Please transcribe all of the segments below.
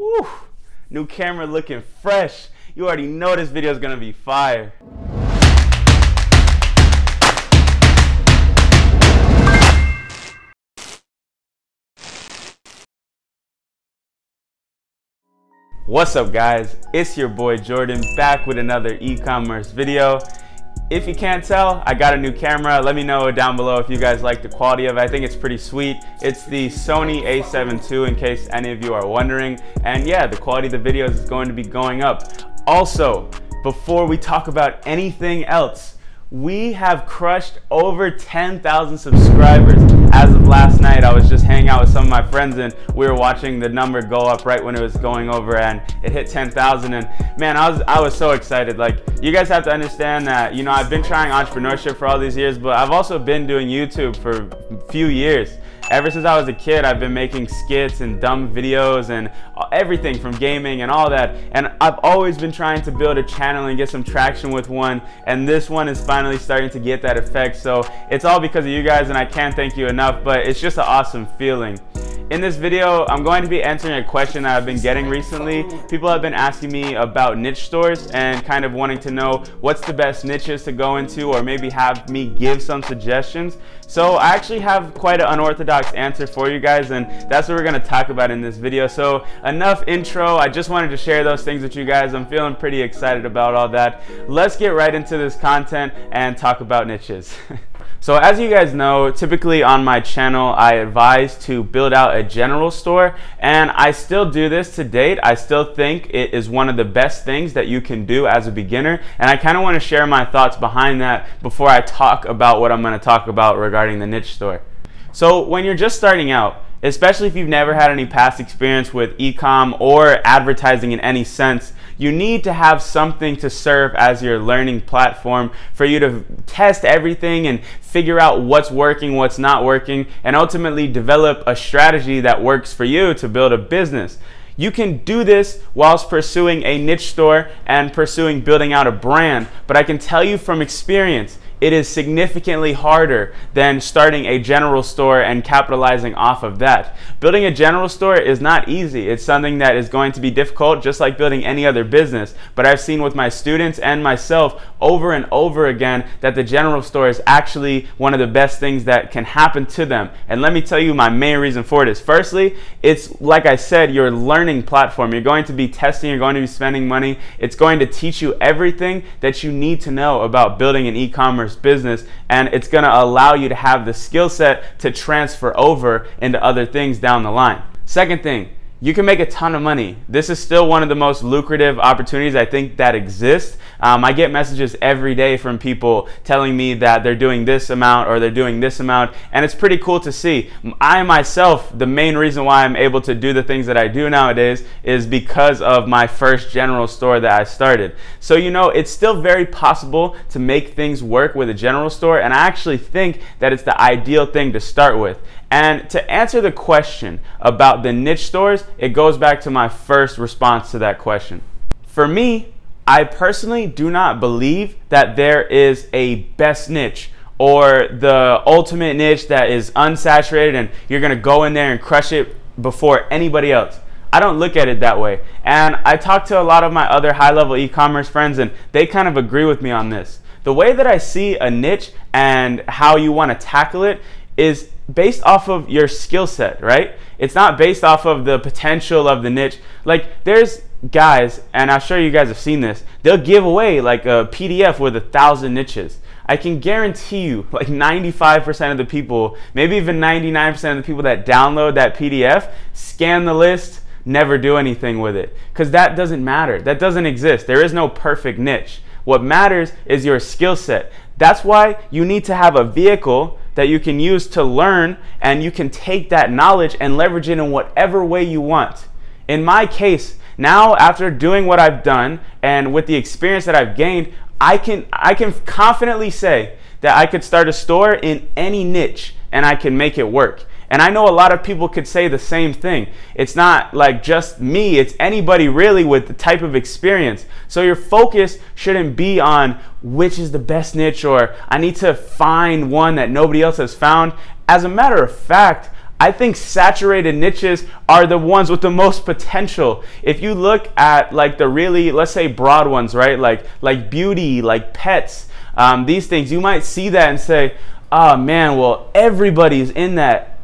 Woo! New camera looking fresh. You already know this video is gonna be fire. What's up guys, it's your boy Jordan back with another e-commerce video. If you can't tell, I got a new camera. Let me know down below if you guys like the quality of it. I think it's pretty sweet. It's the Sony a7 II in case any of you are wondering. And yeah, the quality of the videos is going to be going up. Also, before we talk about anything else, we have crushed over 10,000 subscribers. As of last night, I was just hanging out with some of my friends and we were watching the number go up right when it was going over and it hit 10,000. And man, I was so excited. Like, you guys have to understand that, you know, I've been trying entrepreneurship for all these years, but I've also been doing YouTube for a few years. Ever since I was a kid, I've been making skits and dumb videos and everything from gaming and all that. And I've always been trying to build a channel and get some traction with one. And this one is finally starting to get that effect. So it's all because of you guys and I can't thank you enough, but it's just an awesome feeling. In this video, I'm going to be answering a question that I've been getting recently. People have been asking me about niche stores and kind of wanting to know what's the best niches to go into, or maybe have me give some suggestions. So I actually have quite an unorthodox answer for you guys, and that's what we're going to talk about in this video. So enough intro. I just wanted to share those things with you guys. I'm feeling pretty excited about all that. Let's get right into this content and talk about niches. So as you guys know, typically on my channel, I advise to build out a general store, and I still do this to date. I still think it is one of the best things that you can do as a beginner, and I kind of want to share my thoughts behind that before I talk about what I'm going to talk about regarding the niche store. So when you're just starting out, especially if you've never had any past experience with e-com or advertising in any sense, you need to have something to serve as your learning platform for you to test everything and figure out what's working, what's not working, and ultimately develop a strategy that works for you to build a business. You can do this whilst pursuing a niche store and pursuing building out a brand, but I can tell you from experience, it is significantly harder than starting a general store and capitalizing off of that. Building a general store is not easy. It's something that is going to be difficult, just like building any other business. But I've seen with my students and myself over and over again that the general store is actually one of the best things that can happen to them. And let me tell you my main reason for this. Firstly, it's, like I said, your learning platform. You're going to be testing, you're going to be spending money. It's going to teach you everything that you need to know about building an e-commerce business, and it's going to allow you to have the skill set to transfer over into other things down the line. Second thing, you can make a ton of money. This is still one of the most lucrative opportunities I think that exist. I get messages every day from people telling me that they're doing this amount or they're doing this amount, and it's pretty cool to see. I myself, the main reason why I'm able to do the things that I do nowadays is because of my first general store that I started. So, you know, it's still very possible to make things work with a general store, and I actually think that it's the ideal thing to start with. And to answer the question about the niche stores, it goes back to my first response to that question. For me, I personally do not believe that there is a best niche or the ultimate niche that is unsaturated and you're gonna go in there and crush it before anybody else. I don't look at it that way. And I talk to a lot of my other high-level e-commerce friends and they kind of agree with me on this. The way that I see a niche and how you wanna tackle it is based off of your skill set, right? It's not based off of the potential of the niche. Like, there's guys, and I'm sure you guys have seen this, they'll give away like a PDF with 1,000 niches. I can guarantee you like 95% of the people, maybe even 99% of the people that download that PDF, scan the list, never do anything with it. Because that doesn't matter. That doesn't exist. There is no perfect niche. What matters is your skill set. That's why you need to have a vehicle that you can use to learn, and you can take that knowledge and leverage it in whatever way you want. In my case, now after doing what I've done and with the experience that I've gained, I can confidently say that I could start a store in any niche and I can make it work. And I know a lot of people could say the same thing. It's not like just me, it's anybody really with the type of experience. So your focus shouldn't be on which is the best niche or I need to find one that nobody else has found. As a matter of fact, I think saturated niches are the ones with the most potential. If you look at like the really, let's say broad ones, right? Like beauty, like pets, these things, you might see that and say, oh man, well, everybody's in that.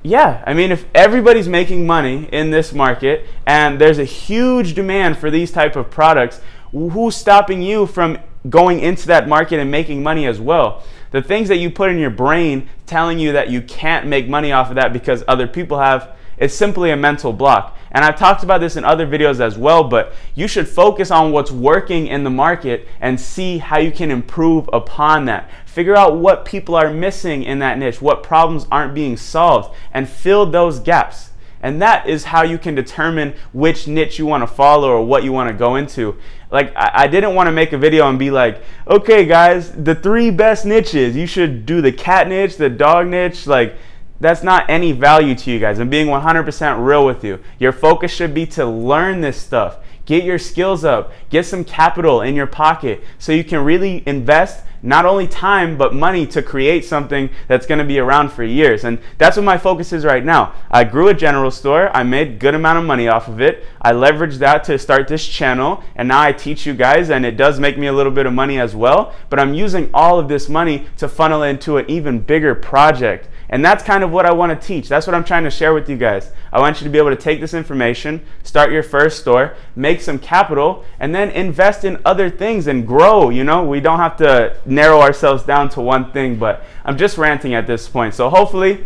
Yeah, I mean, if everybody's making money in this market and there's a huge demand for these type of products, who's stopping you from going into that market and making money as well? The things that you put in your brain telling you that you can't make money off of that because other people have, it's simply a mental block. And I've talked about this in other videos as well, but you should focus on what's working in the market and see how you can improve upon that. Figure out what people are missing in that niche, what problems aren't being solved, and fill those gaps. And that is how you can determine which niche you want to follow or what you want to go into. Like, I didn't want to make a video and be like, okay guys, the 3 best niches, you should do the cat niche, the dog niche. Like, that's not any value to you guys. I'm being 100% real with you. Your focus should be to learn this stuff, get your skills up, get some capital in your pocket so you can really invest not only time but money to create something that's going to be around for years. And that's what my focus is right now. I grew a general store. I made a good amount of money off of it. I leveraged that to start this channel, and now I teach you guys, and it does make me a little bit of money as well, but I'm using all of this money to funnel into an even bigger project. And that's kind of what I want to teach. That's what I'm trying to share with you guys. I want you to be able to take this information, start your first store, make some capital, and then invest in other things and grow. You know, we don't have to narrow ourselves down to one thing, but I'm just ranting at this point. So hopefully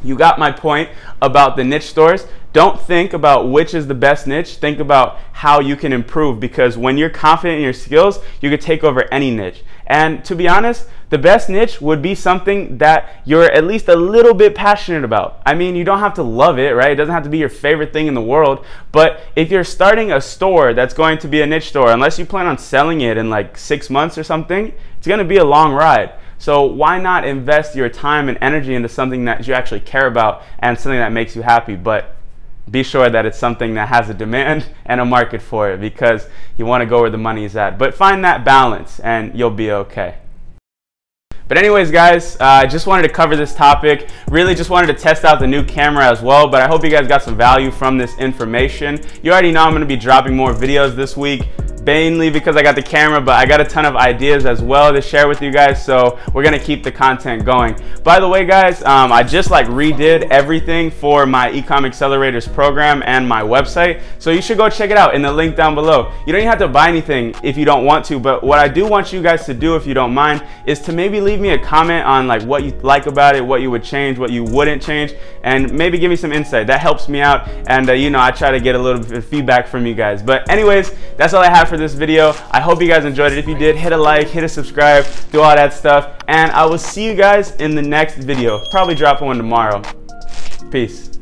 you got my point about the niche stores. Don't think about which is the best niche. Think about how you can improve, because when you're confident in your skills, you can take over any niche. And to be honest, the best niche would be something that you're at least a little bit passionate about. I mean, you don't have to love it, right? It doesn't have to be your favorite thing in the world. But if you're starting a store that's going to be a niche store, unless you plan on selling it in like 6 months or something, it's going to be a long ride. So why not invest your time and energy into something that you actually care about and something that makes you happy? But be sure that it's something that has a demand and a market for it, because you want to go where the money is at. But find that balance and you'll be okay. But anyways, guys, I just wanted to cover this topic. Really just wanted to test out the new camera as well, but I hope you guys got some value from this information. You already know I'm going to be dropping more videos this week, mainly because I got the camera, but I got a ton of ideas as well to share with you guys, so we're gonna keep the content going. By the way, guys, I just like redid everything for my Ecom Accelerators program and my website, so you should go check it out in the link down below. You don't even have to buy anything if you don't want to, but what I do want you guys to do, if you don't mind, is to maybe leave me a comment on like what you like about it, what you would change, what you wouldn't change, and maybe give me some insight. That helps me out, and you know, I try to get a little bit of feedback from you guys. But anyways, that's all I have for this video. I hope you guys enjoyed it. If you did, hit a like, hit a subscribe, do all that stuff, and I will see you guys in the next video. Probably drop one tomorrow. Peace.